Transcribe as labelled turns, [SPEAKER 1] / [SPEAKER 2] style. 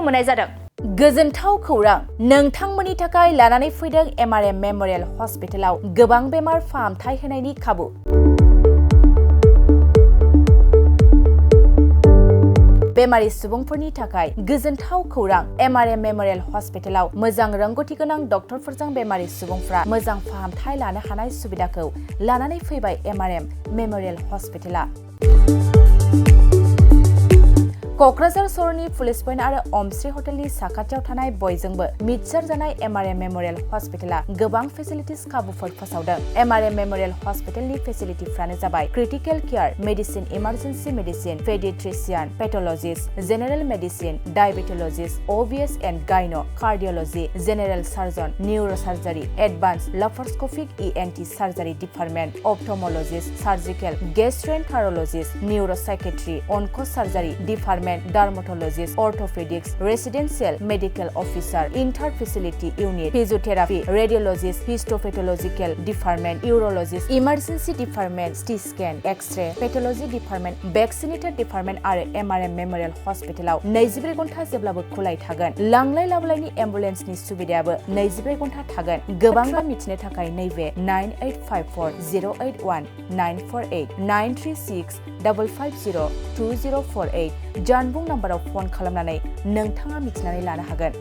[SPEAKER 1] मोननाय जादों। गोजोनथाव खौरां, नोंथांमोननि थाखाय लानानै फैदों MRM मेम'रियेल हस्पिटालाव गोबां बेमार फाहामथाय होनायनि खाबु। बेमारि सुबुंफोरनि थाखाय गोजोनथाव खौरां, MRM मेम'रियेल हस्पिटालाव मोजां रोंग'थि गोनां डक्टरफोरजों बेमारि सुबुंफ्रा मोजां फाहामथाय लानो हानाय सुबिदाखौ लानानै फैबाय MRM मेम'रियेल हस्पिटाला। क'क्राझार सहरनि पुलिस पइन्ट आरो अमश्री हटेलनि साखाथियाव थानाय बयजोंबो मिथिसारजानाय MRM मेम'रियेल हस्पिटाला गोबां फेसिलिटिस खाबुफोर फोसावदों। MRM मेम'रियेल हस्पिटालनि फेसिलिटिफ्रानो जाबाय critical care, medicine, emergency medicine, paediatrician, pathologist, general medicine, diabetologist, OBS and gyno, cardiology, general surgeon, neurosurgery, advance laparoscopic ENT surgery department, ophthalmologist, surgical, gastroenterologist, neuropsychiatry, onco' surgery department, dermatologist, orthopaedics, residential medical officer, inter facility unit, physiotherapy, radiologist, histopathological department, urologist, emergency department, CT scan, x-ray, pathology department, vaccinator department आरो MRM memorial हस्पिटालाव 24 घन्टा जेब्लाबो खुलाय थागोन। लांलाय लाबोलायनि एम्बुलेन्सनि सुबिदायाबो 24 घन्टा थागोन। गोबां मिथिनो थाखाय नैबे 9854 081 948 936 550 2048 जानबुं नाम्बाराव फन खालामनानै नोंथाङा मिथिनानै लानो हागोन।